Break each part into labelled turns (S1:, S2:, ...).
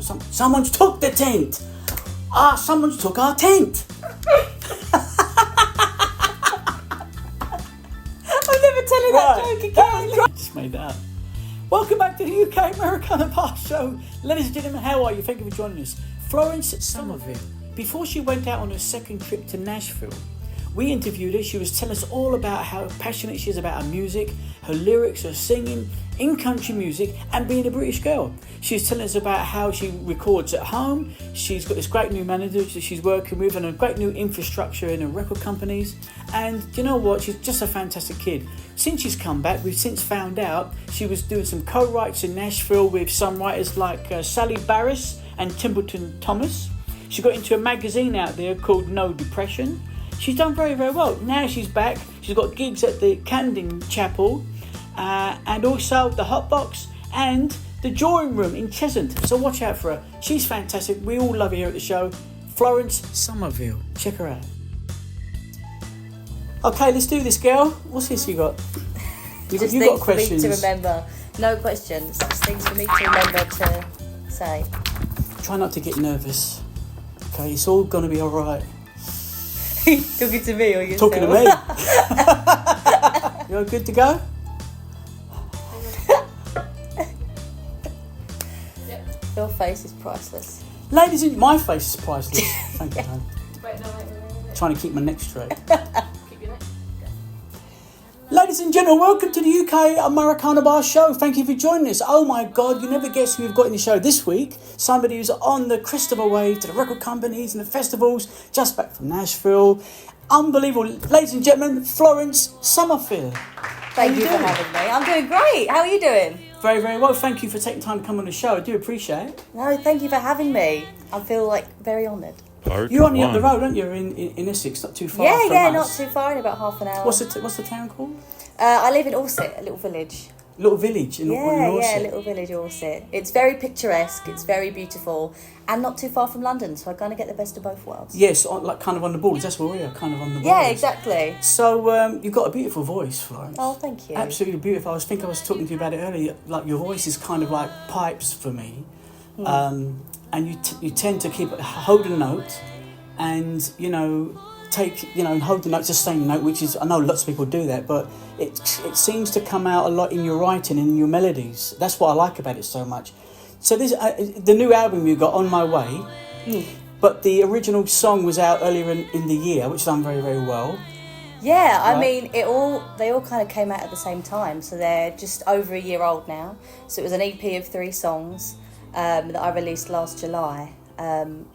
S1: Someone's took the tent. Someone's took our tent.
S2: I'm never telling that joke again.
S1: Just made that up. Welcome back to the UK Americana Bar Show. Ladies and gentlemen, how are you? Thank you for joining us. Florence Sommerville. Before she went out on her second trip to Nashville, we interviewed her. She was telling us all about how passionate she is about her music, her lyrics, her singing in country music, and being a British girl. She's telling us about how she records at home. She's got this great new manager that she's working with and a great new infrastructure in her record companies. And you know what? She's just a fantastic kid. Since she's come back, we've since found out she was doing some co-writes in Nashville with songwriters like Sally Barris and Templeton Thomas. She got into a magazine out there called No Depression. She's done very, very well. Now she's back. She's got gigs at the Camden Chapel and also the Hot Box and the Drawing Room in Cheshunt. So watch out for her. She's fantastic. We all love her here at the show. Florence Sommerville. Check her out. Okay, let's do this, girl. What's this you got? You got questions?
S2: For me to remember. No questions. Just things for me to remember to say.
S1: Try not to get nervous. Okay, it's all going to be all right.
S2: Talking to me or yourself?
S1: Talking to me. You're good to go?
S2: Yep. Your face is priceless.
S1: Ladies and my face is priceless. Thank you, man.
S2: Wait.
S1: Trying to keep my neck straight. Ladies and gentlemen, welcome to the UK Americana Bar Show. Thank you for joining us. Oh my God, you never guess who we've got in the show this week. Somebody who's on the crest of a wave to the record companies and the festivals, just back from Nashville. Unbelievable. Ladies and gentlemen, Florence Sommerville.
S2: Thank you for having me. I'm doing great. How are you doing?
S1: Very, very well. Thank you for taking time to come on the show. I do appreciate it.
S2: No, thank you for having me. I feel very honoured.
S1: You're only up the road, aren't you? In Essex, not too far from
S2: Yeah,
S1: us.
S2: not too far, in about half an hour.
S1: What's the town called?
S2: I live in Orsett, a little village.
S1: Little village in Orsett?
S2: Yeah, little village Orsett. It's very picturesque, it's very beautiful, and not too far from London, so I kind of get the best of both worlds.
S1: Yes, kind of on the borders. That's where we are, kind of on the borders.
S2: Yeah, exactly.
S1: So you've got a beautiful voice, Florence.
S2: Oh, thank you.
S1: Absolutely beautiful. I was talking to you about it earlier. Like your voice is kind of like pipes for me, and you tend to hold a note, and and hold the note, sustain the note, which is, I know lots of people do that, but it seems to come out a lot in your writing and in your melodies. That's what I like about it so much. So this the new album you got, On My Way, but the original song was out earlier in the year, which done very, very well.
S2: Yeah,
S1: right?
S2: I mean, they all kind of came out at the same time, so they're just over a year old now. So it was an EP of 3 songs that I released last July. And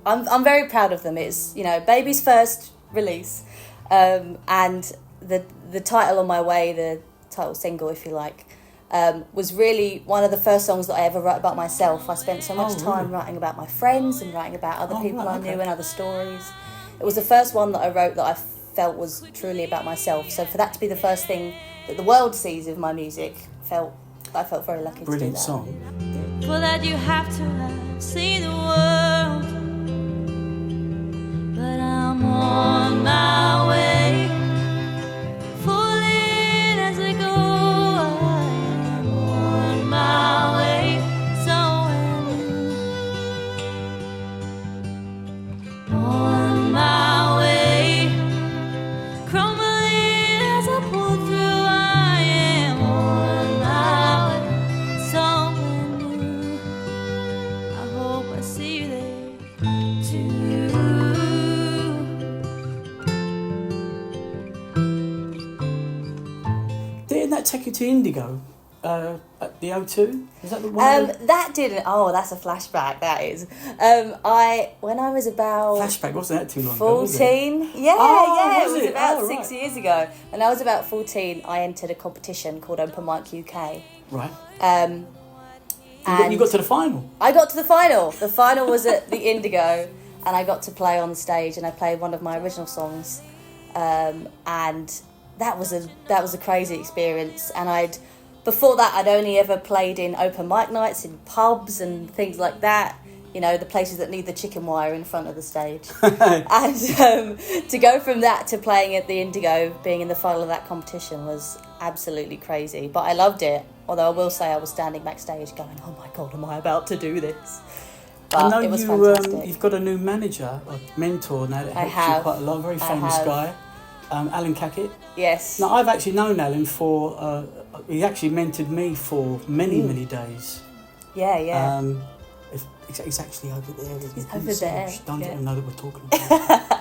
S2: I'm very proud of them. It's baby's first release, and the title On My Way, the title single, if you like, was really one of the first songs that I ever wrote about myself. I spent so much time writing about my friends and writing about other people I knew and other stories. It was the first one that I wrote that I felt was truly about myself. So for that to be the first thing that the world sees of my music, I felt very lucky to do that.
S1: Brilliant song.
S3: For that you have to have seen the world, but I'm on my way, falling as I go. I'm on my way, somewhere new. On my way, crumbling as I pull through. I am on my way, somewhere new. I hope I see you there too.
S1: Didn't that take you to Indigo at the O2? Is that the one?
S2: That didn't. Oh, that's a flashback. That is. When I was about
S1: Flashback, wasn't that too long ago?
S2: 14. Yeah,
S1: Oh,
S2: it was
S1: it?
S2: about
S1: Oh,
S2: 6
S1: right.
S2: years ago. When I was about 14, I entered a competition called Open Mic UK.
S1: Right.
S2: And
S1: You got to the final.
S2: I got to the final. The final was at the Indigo, and I got to play on the stage, and I played one of my original songs, and that was a crazy experience. And before that I'd only ever played in open mic nights in pubs and things like that. The places that need the chicken wire in front of the stage. And to go from that to playing at the Indigo, being in the final of that competition, was absolutely crazy. But I loved it. Although I will say I was standing backstage going, oh my God, am I about to do this?
S1: I know
S2: it was fantastic.
S1: you've got a new manager, a mentor now that
S2: I
S1: helps you
S2: have.
S1: quite a lot. Very famous
S2: have.
S1: guy, Alan Cackett.
S2: Yes.
S1: Now I've actually known Alan for. He actually mentored me for many days.
S2: Yeah.
S1: He's actually over there.
S2: He's over there.
S1: Don't let him know that we're talking about him.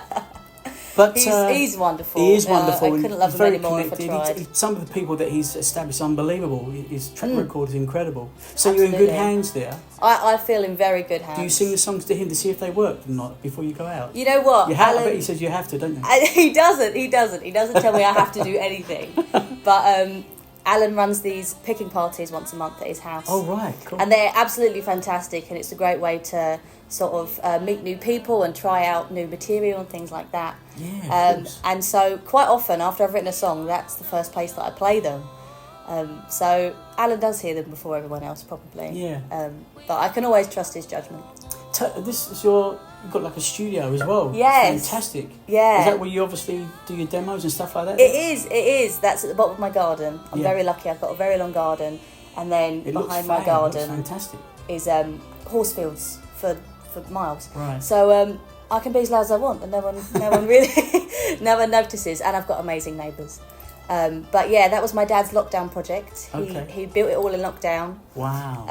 S1: But
S2: he's wonderful.
S1: He is wonderful.
S2: I couldn't love him anymore if I tried.
S1: Some of the people that he's established, unbelievable. His track record is incredible. So
S2: Absolutely.
S1: you're in good hands there.
S2: I feel in very good hands.
S1: Do you sing the songs to him to see if they work or not before you go out?
S2: You know what?
S1: You have,
S2: Alan,
S1: I bet he says you have to, don't you?
S2: He doesn't. He doesn't tell me I have to do anything. But Alan runs these picking parties once a month at his house.
S1: Oh, right. Cool.
S2: And they're absolutely fantastic, and it's a great way to sort of meet new people and try out new material and things like that.
S1: Yeah, of course.
S2: And so quite often after I've written a song, that's the first place that I play them. So Alan does hear them before everyone else, probably.
S1: Yeah.
S2: But I can always trust his judgment.
S1: This is you've got like a studio as well.
S2: Yes.
S1: Fantastic.
S2: Yeah.
S1: Is that where you obviously do your demos and stuff like that?
S2: It is. That's at the bottom of my garden. I'm
S1: Yeah.
S2: very lucky. I've got a very long garden, and then
S1: It looks
S2: behind my
S1: fab,
S2: garden
S1: it looks fantastic.
S2: is horse fields for miles.
S1: Right.
S2: So I can be as loud as I want, and no one really no one notices. And I've got amazing neighbours. But yeah, that was my dad's lockdown project. He built it all in lockdown.
S1: Wow.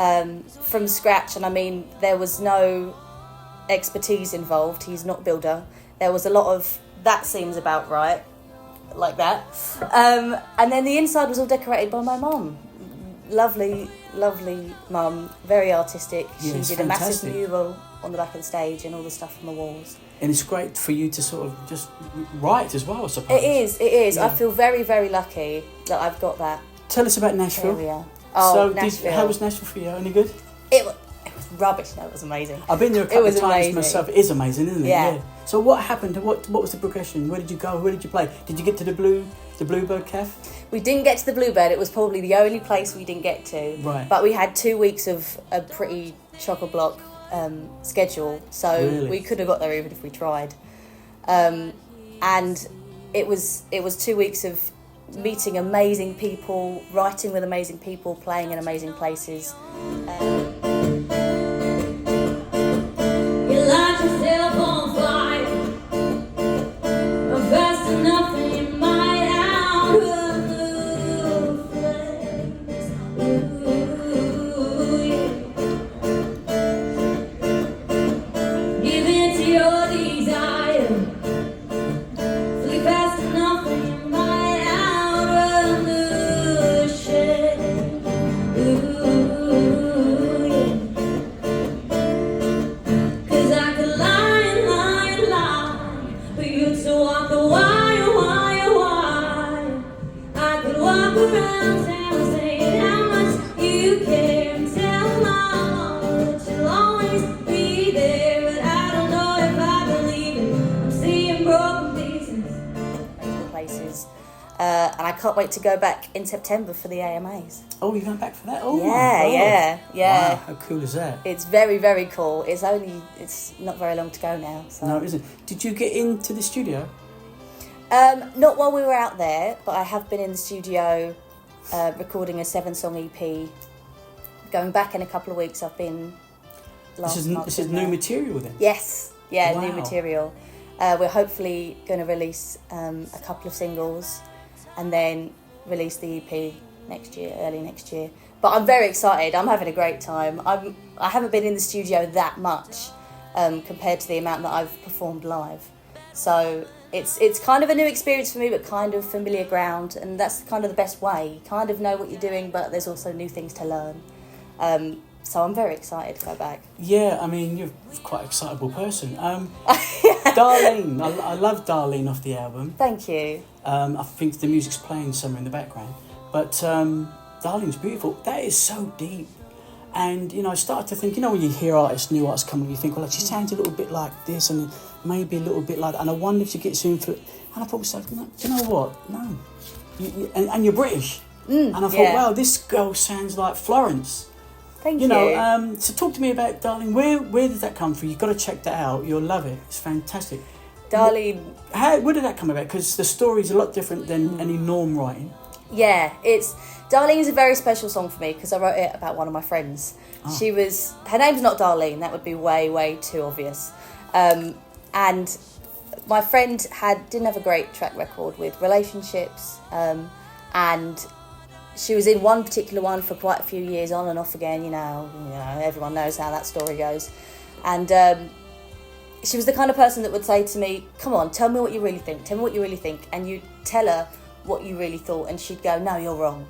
S2: From scratch, and I mean there was no expertise involved. He's not a builder. There was a lot of that seems about right, like that. And then the inside was all decorated by my mum. Lovely mum, very artistic.
S1: Yeah,
S2: She
S1: it's
S2: did a massive
S1: fantastic.
S2: mural on the back of the stage and all the stuff on the walls.
S1: And it's great for you to sort of just write as well, I suppose.
S2: It is.
S1: Yeah.
S2: I feel very, very lucky that I've got that
S1: Tell us about Nashville.
S2: area. Oh,
S1: So
S2: Nashville.
S1: how was Nashville for you? Any good?
S2: It was rubbish. No, it was amazing.
S1: I've been there a couple
S2: was
S1: of times
S2: amazing.
S1: myself. It is amazing, isn't it?
S2: Yeah.
S1: So what happened? What was the progression? Where did you go? Where did you play? Did you get to the Bluebird Cafe?
S2: We didn't get to the Bluebird. It was probably the only place we didn't get to.
S1: Right.
S2: But we had 2 weeks of a pretty chock-a-block schedule, so
S1: Really?
S2: we could have got there even if we tried. And it was 2 weeks of meeting amazing people, writing with amazing people, playing in amazing places.
S3: You light yourself on fire. I'm fast enough and you might outrun the flames. Ooh, yeah. Give in to your desire. Flee fast enough and you might outrun the shame. Ooh, yeah. 'Cause I could lie and lie and lie for you to walk the wire, wire, wire. I could walk around town saying how much you care and tell my mama that you'll always be there. But I don't know if I believe it. I'm seeing broken pieces.
S2: Amazing places. And I can't wait to go back in September for the AMAs.
S1: Oh, you're going back for that? Oh, my
S2: Yeah,
S1: God.
S2: yeah.
S1: Wow, how cool is that?
S2: It's very, very cool. It's not very long to go now. So.
S1: No, it isn't. Did you get into the studio?
S2: Not while we were out there, but I have been in the studio recording a 7-song EP. Going back in a couple of weeks, I've been last month.
S1: This is
S2: in
S1: new
S2: there.
S1: material then?
S2: Yes, yeah, new
S1: Wow.
S2: material. We're hopefully going to release a couple of singles and then release the EP early next year. But I'm very excited. I'm having a great time. I haven't been in the studio that much compared to the amount that I've performed live. So it's kind of a new experience for me, but kind of familiar ground, and that's kind of the best way. You kind of know what you're doing, but there's also new things to learn. So I'm very excited to go back.
S1: Yeah, I mean, you're quite an excitable person. Darlene, I love Darlene off the album.
S2: Thank you.
S1: I think the music's playing somewhere in the background. But Darlene's beautiful. That is so deep. And, I started to think, when you hear new artists coming, you think, well, she sounds a little bit like this and maybe a little bit like that. And I wonder if she gets into it. And I thought to myself, no, do you know what? No. And you're British. And I thought, wow, this girl sounds like Florence.
S2: Thank you.
S1: So talk to me about Darlene. Where did that come from? You've got to check that out. You'll love it. It's fantastic.
S2: Darlene.
S1: Where did that come about? Because the story's a lot different than any norm writing.
S2: Yeah, Darlene is a very special song for me because I wrote it about one of my friends. Her name's not Darlene, that would be way too obvious. And my friend didn't have a great track record with relationships, and she was in one particular one for quite a few years, on and off again, you know, everyone knows how that story goes. And she was the kind of person that would say to me, come on, tell me what you really think, and you'd tell her what you really thought, and she'd go, no, you're wrong.